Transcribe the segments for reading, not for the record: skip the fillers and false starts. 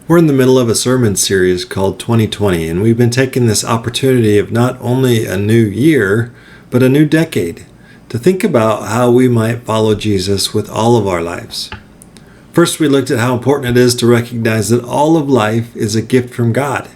We're in the middle of a sermon series called 2020, and we've been taking this opportunity of not only a new year, but a new decade to think about how we might follow Jesus with all of our lives. First, we looked at how important it is to recognize that all of life is a gift from God.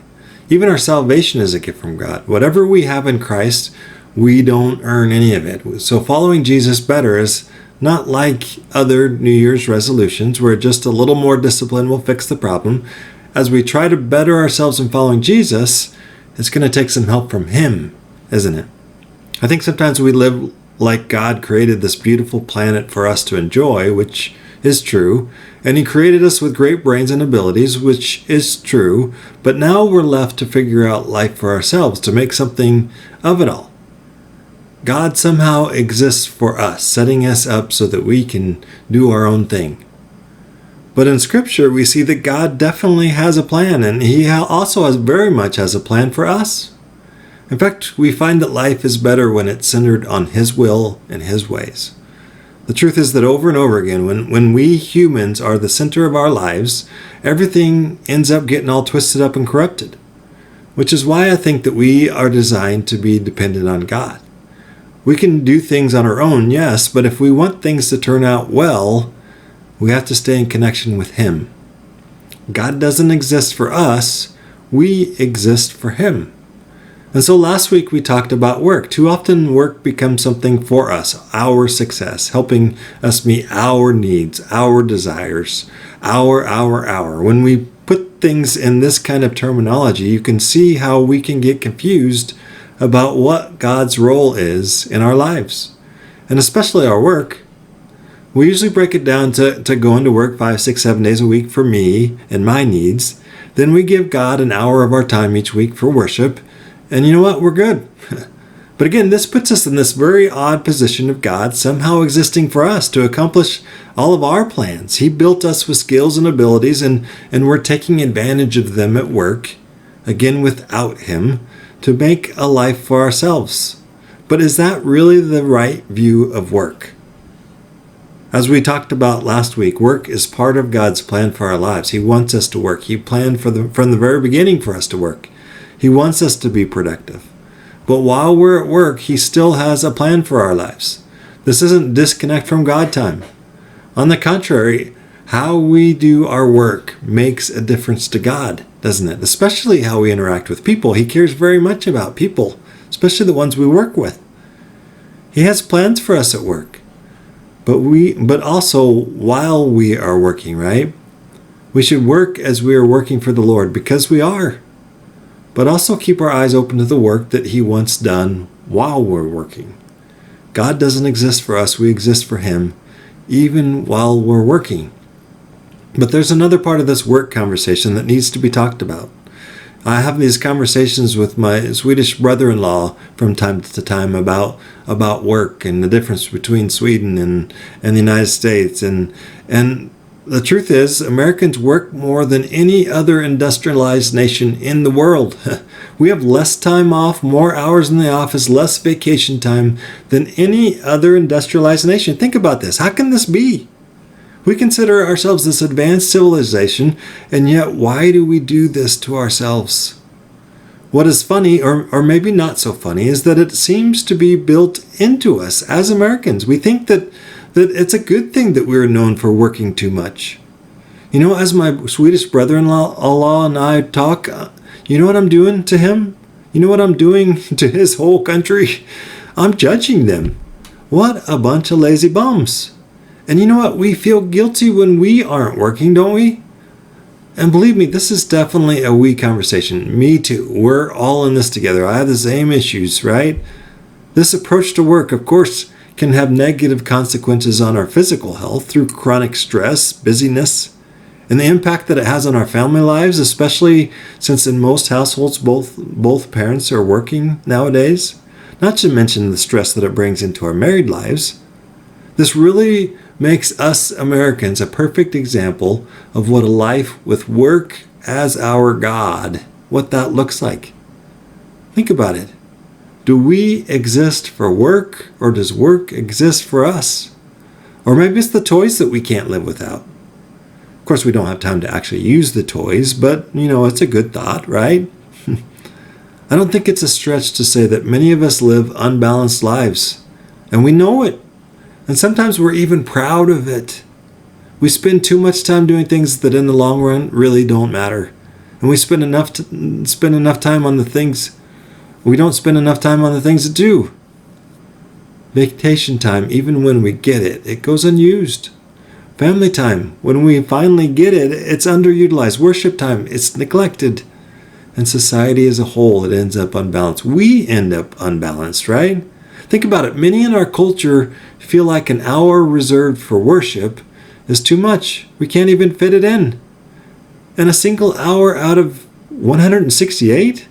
Even our salvation is a gift from God. Whatever we have in Christ, we don't earn any of it. So following Jesus better is not like other New Year's resolutions where just a little more discipline will fix the problem. As we try to better ourselves in following Jesus, it's going to take some help from Him, isn't it? I think sometimes we live like God created this beautiful planet for us to enjoy, which is true, and He created us with great brains and abilities, which is true, but now we're left to figure out life for ourselves, to make something of it all. God somehow exists for us, setting us up so that we can do our own thing. But in Scripture, we see that God definitely has a plan, and He also very much has a plan for us. In fact, we find that life is better when it's centered on His will and His ways. The truth is that over and over again, when we humans are the center of our lives, everything ends up getting all twisted up and corrupted. Which is why I think that we are designed to be dependent on God. We can do things on our own, yes, but if we want things to turn out well, we have to stay in connection with Him. God doesn't exist for us, we exist for Him. And so last week we talked about work. Too often work becomes something for us, our success, helping us meet our needs, our desires, our. When we put things in this kind of terminology, you can see how we can get confused about what God's role is in our lives, and especially our work. We usually break it down to going to work 5, 6, 7 days a week for me and my needs. Then we give God an hour of our time each week for worship, and you know what? We're good. But again, this puts us in this very odd position of God somehow existing for us to accomplish all of our plans. He built us with skills and abilities, and we're taking advantage of them at work, again without Him, to make a life for ourselves. But is that really the right view of work? As we talked about last week, work is part of God's plan for our lives. He wants us to work. He planned from the very beginning for us to work. He wants us to be productive. But while we're at work, He still has a plan for our lives. This isn't disconnect from God time. On the contrary, how we do our work makes a difference to God, doesn't it? Especially how we interact with people. He cares very much about people, especially the ones we work with. He has plans for us at work. But also while we are working, right? We should work as we are working for the Lord, because we are. But also keep our eyes open to the work that He wants done while we're working. God doesn't exist for us, we exist for Him, even while we're working. But there's another part of this work conversation that needs to be talked about. I have these conversations with my Swedish brother-in-law from time to time about work and the difference between Sweden and the United States. And the truth is, Americans work more than any other industrialized nation in the world. We have less time off, more hours in the office, less vacation time than any other industrialized nation. Think about this. How can this be? We consider ourselves this advanced civilization, and yet why do we do this to ourselves? What is funny, or maybe not so funny, is that it seems to be built into us as Americans. We think that it's a good thing that we're known for working too much. You know, as my Swedish brother-in-law and I talk, you know what I'm doing to him? You know what I'm doing to his whole country? I'm judging them. What a bunch of lazy bums. And you know what? We feel guilty when we aren't working, don't we? And believe me, this is definitely a we conversation. Me too. We're all in this together. I have the same issues, right? This approach to work, of course, can have negative consequences on our physical health through chronic stress, busyness, and the impact that it has on our family lives, especially since in most households both parents are working nowadays, not to mention the stress that it brings into our married lives. This really makes us Americans a perfect example of what a life with work as our God, what that looks like. Think about it. Do we exist for work, or does work exist for us? Or maybe it's the toys that we can't live without. Of course, we don't have time to actually use the toys, but, it's a good thought, right? I don't think it's a stretch to say that many of us live unbalanced lives, and we know it. And sometimes we're even proud of it. We spend too much time doing things that in the long run really don't matter. And we spend enough time on the things we don't spend enough time on the things that do. Vacation time, even when we get it, it goes unused. Family time, when we finally get it, it's underutilized. Worship time, it's neglected. And society as a whole, it ends up unbalanced. We end up unbalanced, right? Think about it. Many in our culture feel like an hour reserved for worship is too much. We can't even fit it in. And a single hour out of 168?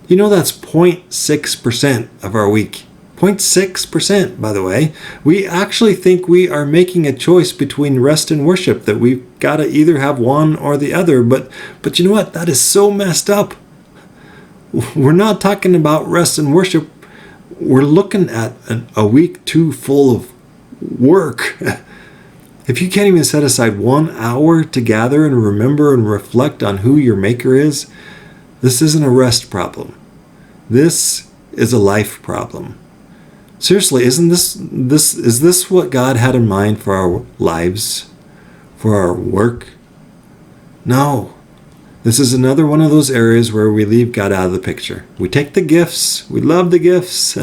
That's 0.6% of our week. 0.6%, by the way. We actually think we are making a choice between rest and worship, that we've got to either have one or the other. But you know what? That is so messed up. We're not talking about rest and worship. We're looking at a week too full of work. If you can't even set aside 1 hour to gather and remember and reflect on who your maker is, this isn't a rest problem. This is a life problem. Seriously, is this what God had in mind for our lives, for our work? No. This is another one of those areas where we leave God out of the picture. We take the gifts. We love the gifts.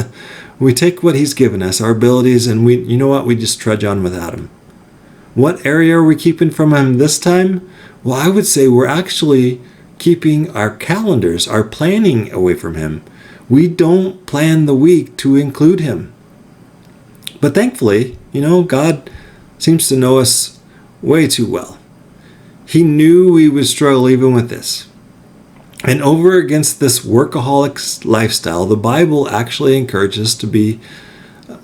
We take what He's given us, our abilities, and we just trudge on without Him. What area are we keeping from Him this time? Well, I would say we're actually keeping our calendars, our planning away from Him. We don't plan the week to include Him. But thankfully, God seems to know us way too well. He knew we would struggle even with this. And over against this workaholic lifestyle, the Bible actually encourages us to be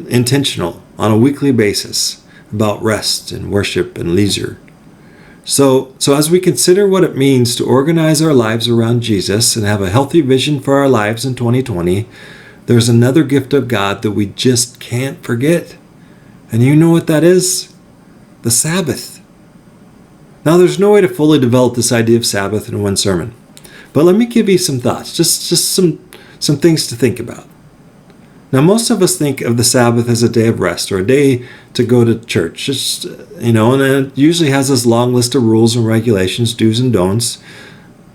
intentional on a weekly basis about rest and worship and leisure. So as we consider what it means to organize our lives around Jesus and have a healthy vision for our lives in 2020, there's another gift of God that we just can't forget. And you know what that is? The Sabbath. Now, there's no way to fully develop this idea of Sabbath in one sermon. But let me give you some thoughts, just some things to think about. Now, most of us think of the Sabbath as a day of rest or a day to go to church, and it usually has this long list of rules and regulations, do's and don'ts.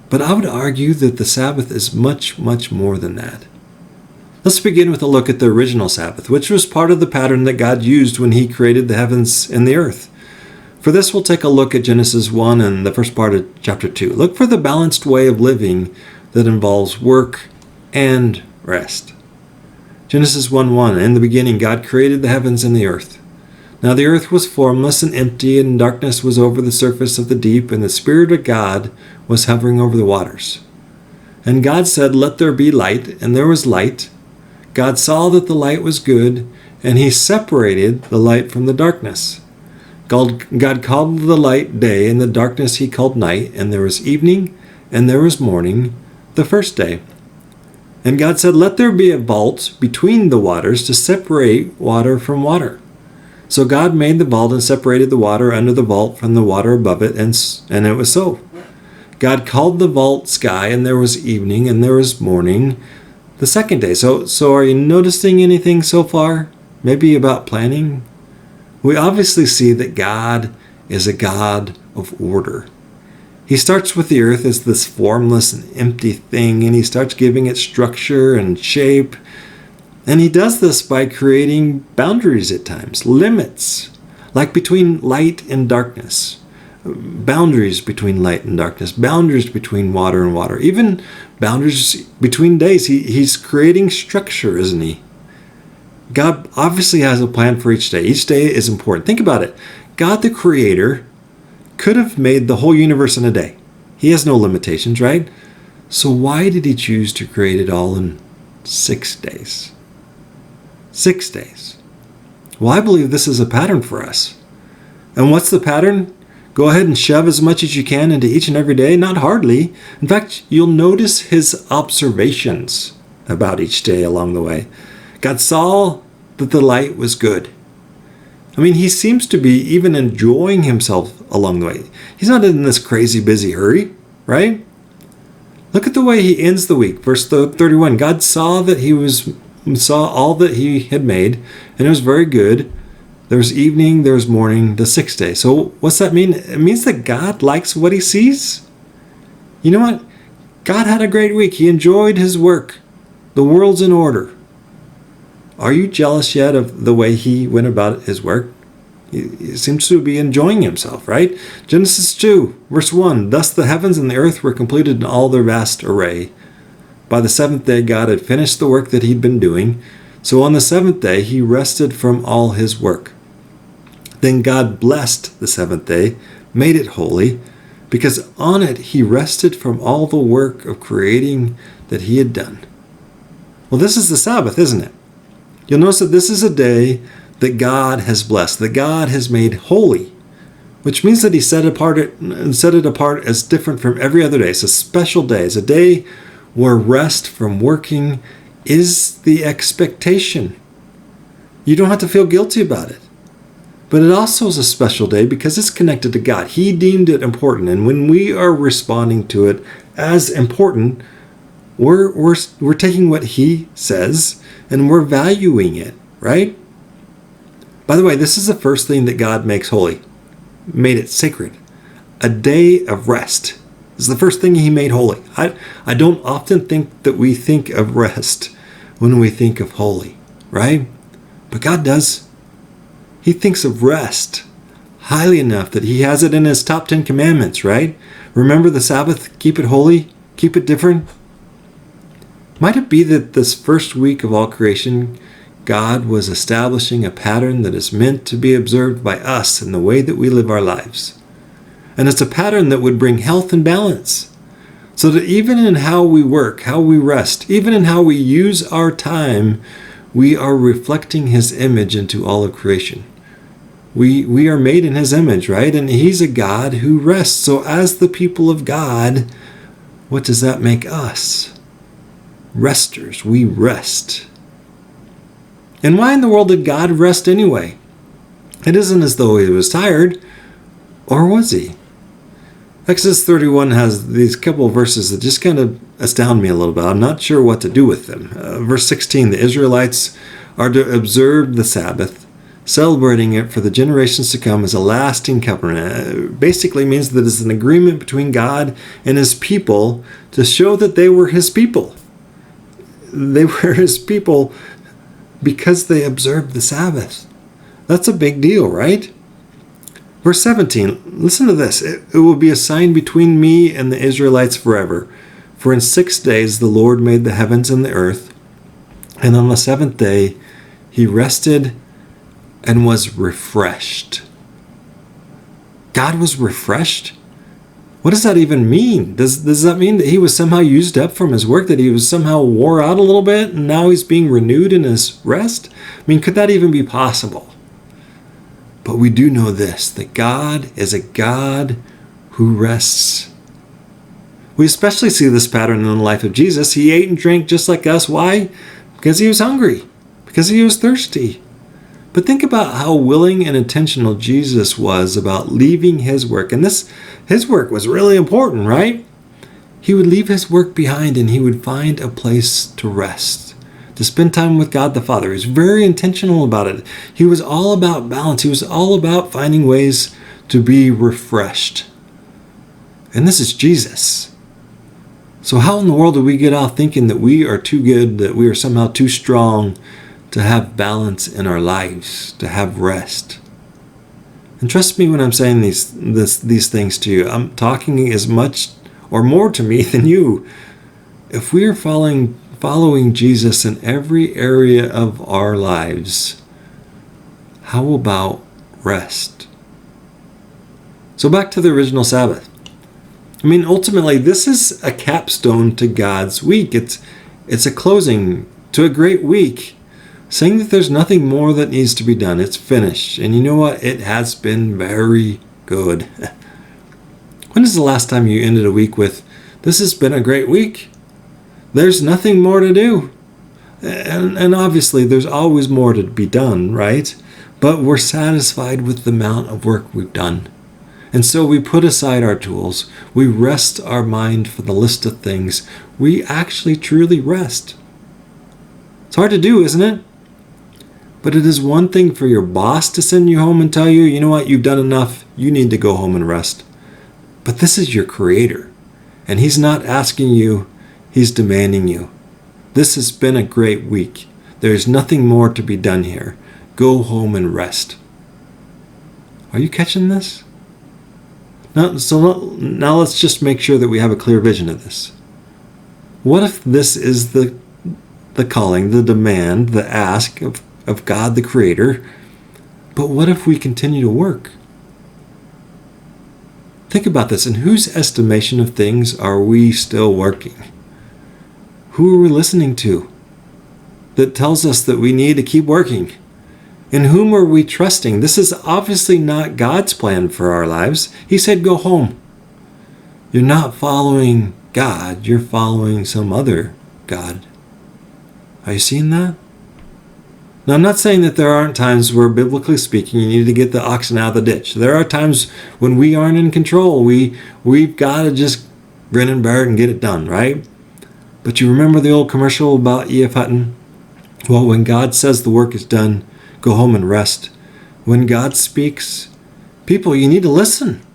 But I would argue that the Sabbath is much, much more than that. Let's begin with a look at the original Sabbath, which was part of the pattern that God used when He created the heavens and the earth. For this, we'll take a look at Genesis 1 and the first part of chapter 2. Look for the balanced way of living that involves work and rest. Genesis 1:1, in the beginning God created the heavens and the earth. Now the earth was formless and empty, and darkness was over the surface of the deep, and the Spirit of God was hovering over the waters. And God said, "Let there be light," and there was light. God saw that the light was good, and He separated the light from the darkness. God called the light day, and the darkness He called night, and there was evening, and there was morning, the first day. And God said, "Let there be a vault between the waters to separate water from water." So God made the vault and separated the water under the vault from the water above it, and it was so. God called the vault sky, and there was evening, and there was morning, the second day. So are you noticing anything so far? Maybe about planning? We obviously see that God is a God of order. He starts with the earth as this formless and empty thing, and He starts giving it structure and shape. And He does this by creating boundaries at times, limits, like between light and darkness, boundaries between light and darkness, boundaries between water and water, even boundaries between days. He's creating structure, isn't He? God obviously has a plan for each day. Each day is important. Think about it. God the Creator could have made the whole universe in a day. He has no limitations, right? So why did he choose to create it all in 6 days? 6 days. Well, I believe this is a pattern for us. And what's the pattern? Go ahead and shove as much as you can into each and every day. Not hardly. In fact, you'll notice his observations about each day along the way. God saw that the light was good. I mean, he seems to be even enjoying himself along the way. He's not in this crazy busy hurry, right? Look at the way he ends the week. Verse 31, God saw all that he had made, and it was very good. There was evening, there was morning, the 6th day. So what's that mean? It means that God likes what he sees. You know what? God had a great week. He enjoyed his work. The world's in order. Are you jealous yet of the way he went about his work? He seems to be enjoying himself, right? Genesis 2, verse 1, thus the heavens and the earth were completed in all their vast array. By the 7th day, God had finished the work that he'd been doing. So on the 7th day, he rested from all his work. Then God blessed the 7th day, made it holy, because on it he rested from all the work of creating that he had done. Well, this is the Sabbath, isn't it? You'll notice that this is a day that God has blessed, that God has made holy, which means that he set it apart as different from every other day. It's a special day. It's a day where rest from working is the expectation. You don't have to feel guilty about it. But it also is a special day because it's connected to God. He deemed it important. And when we are responding to it as important, we're taking what he says and we're valuing it, right? By the way, this is the first thing that God makes holy, made it sacred. A day of rest is the first thing he made holy. I don't often think that we think of rest when we think of holy, right? But God does. He thinks of rest highly enough that he has it in his top 10 commandments, right? Remember the Sabbath, keep it holy, keep it different. Might it be that this first week of all creation, God was establishing a pattern that is meant to be observed by us in the way that we live our lives? And it's a pattern that would bring health and balance, so that even in how we work, how we rest, even in how we use our time, we are reflecting his image into all of creation. We are made in his image, right? And he's a God who rests. So as the people of God, what does that make us? Resters. We rest. And why in the world did God rest anyway? It isn't as though he was tired, or was he? Exodus 31 has these couple of verses that just kind of astound me a little bit. I'm not sure what to do with them. Verse 16, the Israelites are to observe the Sabbath, celebrating it for the generations to come as a lasting covenant. It basically means that it's an agreement between God and his people to show that they were his people. They were his people because they observed the Sabbath. That's a big deal, right? Verse 17, listen to this. It will be a sign between me and the Israelites forever. For in 6 days the Lord made the heavens and the earth, and on the 7th day he rested and was refreshed. God was refreshed? What does that even mean? Does that mean that he was somehow used up from his work, that he was somehow wore out a little bit, and now he's being renewed in his rest? I mean, could that even be possible? But we do know this, that God is a God who rests. We especially see this pattern in the life of Jesus. He ate and drank just like us. Why? Because he was hungry, because he was thirsty. But think about how willing and intentional Jesus was about leaving his work. And his work was really important, right? He would leave his work behind and he would find a place to rest, to spend time with God the Father. He was very intentional about it. He was all about balance. He was all about finding ways to be refreshed. And this is Jesus. So how in the world do we get off thinking that we are too good, that we are somehow too strong to have balance in our lives, to have rest? And trust me when I'm saying these things to you. I'm talking as much or more to me than you. If we are following Jesus in every area of our lives, how about rest? So back to the original Sabbath. I mean, ultimately, this is a capstone to God's week. It's a closing to a great week, saying that there's nothing more that needs to be done. It's finished. And you know what? It has been very good. When is the last time you ended a week with, this has been a great week? There's nothing more to do. And obviously, there's always more to be done, right? But we're satisfied with the amount of work we've done. And so we put aside our tools. We rest our mind for the list of things. We actually truly rest. It's hard to do, isn't it? But it is one thing for your boss to send you home and tell you, you know what, you've done enough. You need to go home and rest. But this is your Creator. And He's not asking you, He's demanding you. This has been a great week. There's nothing more to be done here. Go home and rest. Are you catching this? Now let's just make sure that we have a clear vision of this. What if this is the calling, the demand, the ask of God the Creator, but what if we continue to work? Think about this. In whose estimation of things are we still working? Who are we listening to that tells us that we need to keep working? In whom are we trusting? This is obviously not God's plan for our lives. He said, go home. You're not following God. You're following some other God. Are you seeing that? Now, I'm not saying that there aren't times where, biblically speaking, you need to get the oxen out of the ditch. There are times when we aren't in control. We've got to just grin and bear it and get it done, right? But you remember the old commercial about E.F. Hutton? Well, when God says the work is done, go home and rest. When God speaks, people, you need to listen.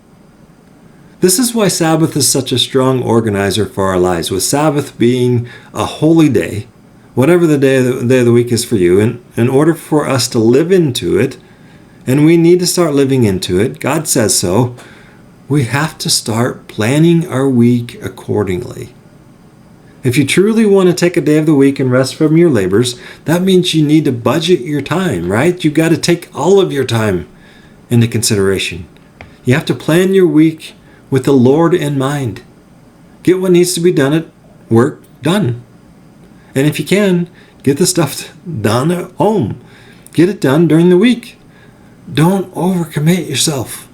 This is why Sabbath is such a strong organizer for our lives, with Sabbath being a holy day, whatever the day of the week is for you, in order for us to live into it, and we need to start living into it, God says so, we have to start planning our week accordingly. If you truly want to take a day of the week and rest from your labors, that means you need to budget your time, right? You've got to take all of your time into consideration. You have to plan your week with the Lord in mind. Get what needs to be done at work done. And if you can, get the stuff done at home. Get it done during the week. Don't overcommit yourself.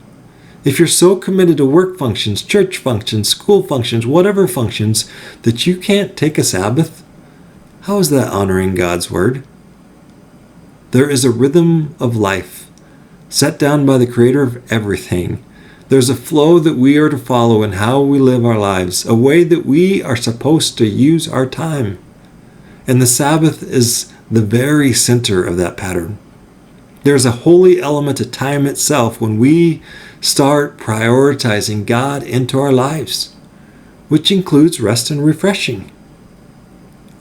If you're so committed to work functions, church functions, school functions, whatever functions, that you can't take a Sabbath, how is that honoring God's word? There is a rhythm of life set down by the Creator of everything. There's a flow that we are to follow in how we live our lives, a way that we are supposed to use our time. And the Sabbath is the very center of that pattern. There's a holy element to time itself when we start prioritizing God into our lives, which includes rest and refreshing.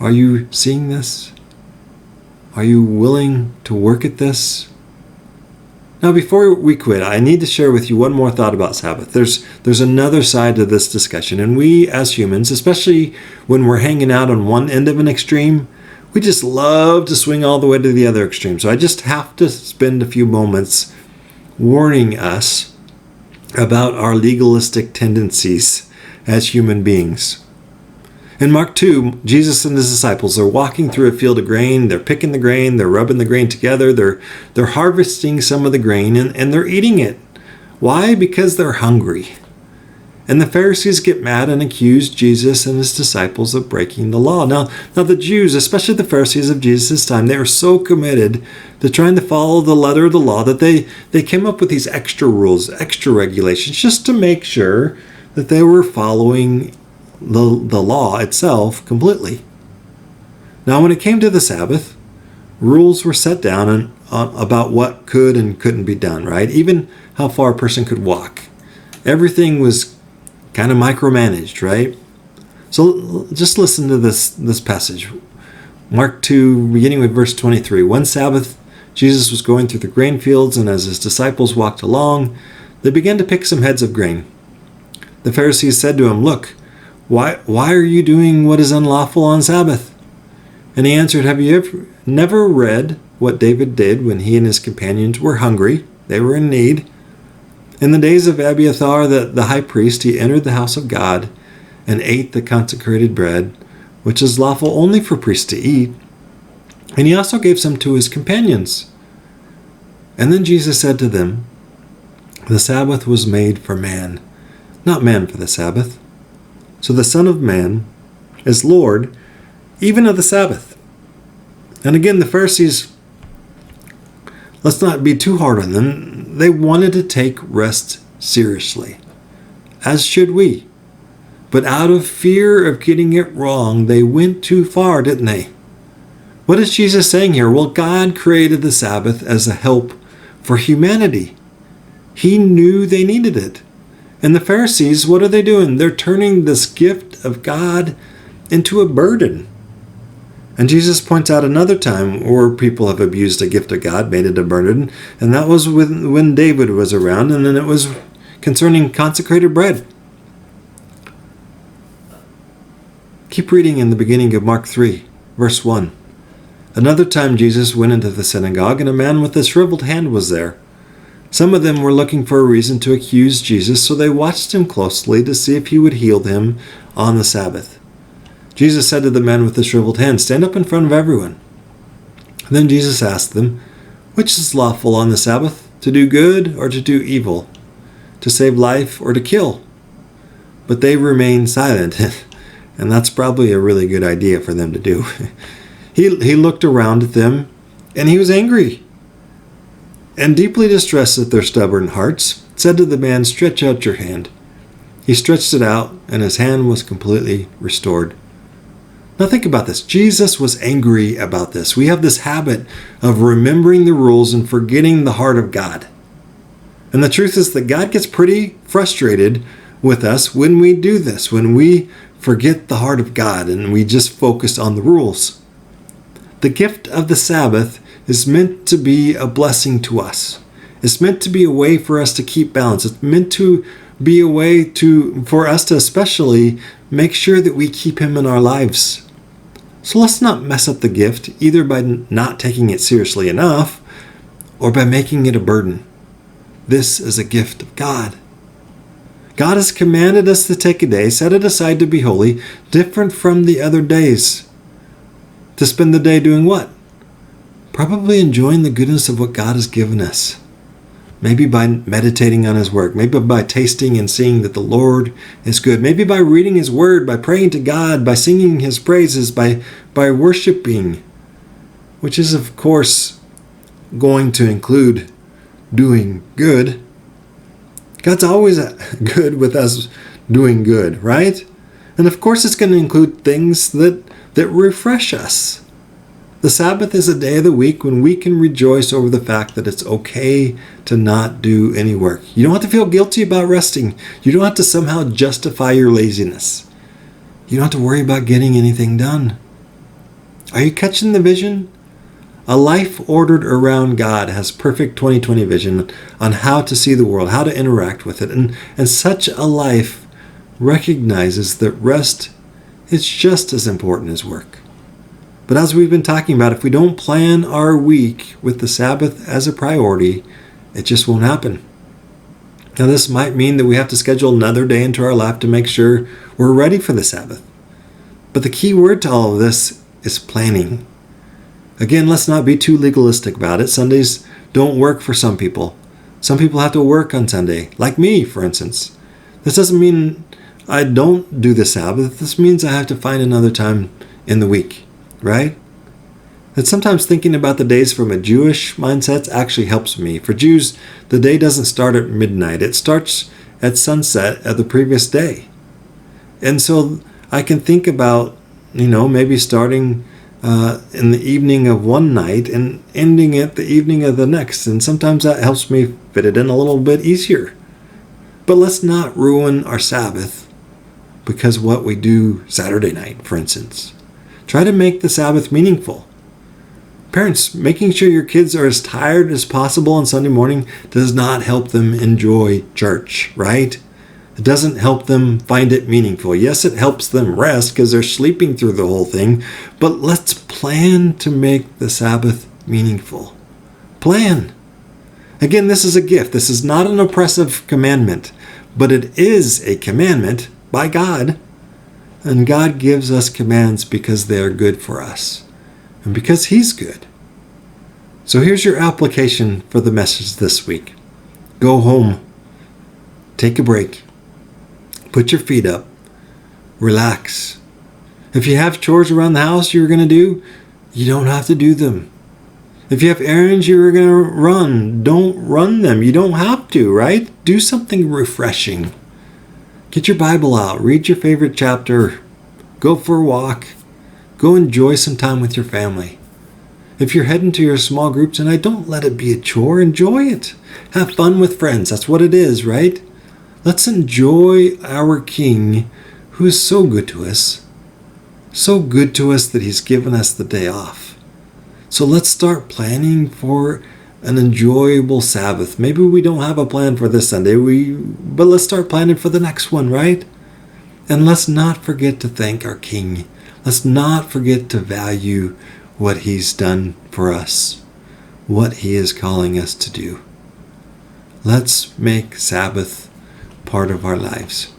Are you seeing this? Are you willing to work at this? Now, before we quit, I need to share with you one more thought about Sabbath. There's another side to this discussion, and we as humans, especially when we're hanging out on one end of an extreme, we just love to swing all the way to the other extreme. So I just have to spend a few moments warning us about our legalistic tendencies as human beings. In Mark 2, Jesus and his disciples are walking through a field of grain. They're picking the grain. They're rubbing the grain together. They're harvesting some of the grain, and they're eating it. Why? Because they're hungry. And the Pharisees get mad and accuse Jesus and his disciples of breaking the law. Now the Jews, especially the Pharisees of Jesus' time, they were so committed to trying to follow the letter of the law that they came up with these extra rules, extra regulations, just to make sure that they were following the law itself completely. Now, when it came to the Sabbath, rules were set down about what could and couldn't be done, right? Even how far a person could walk. Everything was kind of micromanaged, right? So just listen to this passage. Mark 2, beginning with verse 23. One Sabbath, Jesus was going through the grain fields, and as his disciples walked along, they began to pick some heads of grain. The Pharisees said to him, "Look, why are you doing what is unlawful on Sabbath?" And he answered, "Have you never read what David did when he and his companions were hungry? They were in need. In the days of Abiathar, the high priest, he entered the house of God and ate the consecrated bread, which is lawful only for priests to eat. And he also gave some to his companions. And then Jesus said to them, the Sabbath was made for man, not man for the Sabbath. So the Son of Man is Lord even of the Sabbath. And again, the Pharisees, let's not be too hard on them. They wanted to take rest seriously, as should we. But out of fear of getting it wrong, they went too far, didn't they? What is Jesus saying here? Well, God created the Sabbath as a help for humanity. He knew they needed it. And the Pharisees, what are they doing? They're turning this gift of God into a burden. And Jesus points out another time where people have abused a gift of God, made it a burden, and that was when David was around, and then it was concerning consecrated bread. Keep reading in the beginning of Mark 3, verse 1. Another time Jesus went into the synagogue, and a man with a shriveled hand was there. Some of them were looking for a reason to accuse Jesus, so they watched him closely to see if he would heal him on the Sabbath. Jesus said to the man with the shriveled hand, stand up in front of everyone. Then Jesus asked them, which is lawful on the Sabbath, to do good or to do evil, to save life or to kill? But they remained silent, and that's probably a really good idea for them to do. He looked around at them, and he was angry, and deeply distressed at their stubborn hearts, said to the man, stretch out your hand. He stretched it out, and his hand was completely restored. Now think about this. Jesus was angry about this. We have this habit of remembering the rules and forgetting the heart of God. And the truth is that God gets pretty frustrated with us when we do this, when we forget the heart of God and we just focus on the rules. The gift of the Sabbath is meant to be a blessing to us. It's meant to be a way for us to keep balance. It's meant to be a way for us to especially make sure that we keep him in our lives. So let's not mess up the gift, either by not taking it seriously enough or by making it a burden. This is a gift of God. God has commanded us to take a day, set it aside to be holy, different from the other days. To spend the day doing what? Probably enjoying the goodness of what God has given us. Maybe by meditating on his work. Maybe by tasting and seeing that the Lord is good. Maybe by reading his word, by praying to God, by singing his praises, by worshiping, which is, of course, going to include doing good. God's always good with us doing good, right? And of course, it's going to include things that refresh us. The Sabbath is a day of the week when we can rejoice over the fact that it's okay to not do any work. You don't have to feel guilty about resting. You don't have to somehow justify your laziness. You don't have to worry about getting anything done. Are you catching the vision? A life ordered around God has perfect 20/20 vision on how to see the world, how to interact with it. And such a life recognizes that rest is just as important as work. But as we've been talking about, if we don't plan our week with the Sabbath as a priority, it just won't happen. Now, this might mean that we have to schedule another day into our life to make sure we're ready for the Sabbath. But the key word to all of this is planning. Again, let's not be too legalistic about it. Sundays don't work for some people. Some people have to work on Sunday, like me, for instance. This doesn't mean I don't do the Sabbath. This means I have to find another time in the week. Right? And sometimes thinking about the days from a Jewish mindset actually helps me. For Jews, the day doesn't start at midnight. It starts at sunset of the previous day. And so I can think about, maybe starting in the evening of one night and ending at the evening of the next. And sometimes that helps me fit it in a little bit easier. But let's not ruin our Sabbath because what we do Saturday night, for instance. Try to make the Sabbath meaningful. Parents, making sure your kids are as tired as possible on Sunday morning does not help them enjoy church, right? It doesn't help them find it meaningful. Yes, it helps them rest because they're sleeping through the whole thing, but let's plan to make the Sabbath meaningful. Plan. Again, this is a gift. This is not an oppressive commandment, but it is a commandment by God. And God gives us commands because they are good for us and because He's good. So here's your application for the message this week. Go home. Take a break. Put your feet up. Relax. If you have chores around the house you're going to do, you don't have to do them. If you have errands you're going to run, don't run them. You don't have to, right? Do something refreshing. Get your Bible out. Read your favorite chapter. Go for a walk. Go enjoy some time with your family. If you're heading to your small group tonight, don't let it be a chore. Enjoy it. Have fun with friends. That's what it is, right? Let's enjoy our King who is so good to us. So good to us that He's given us the day off. So let's start planning for an enjoyable Sabbath. Maybe we don't have a plan for this Sunday, but let's start planning for the next one, right? And let's not forget to thank our King. Let's not forget to value what He's done for us, what He is calling us to do. Let's make Sabbath part of our lives.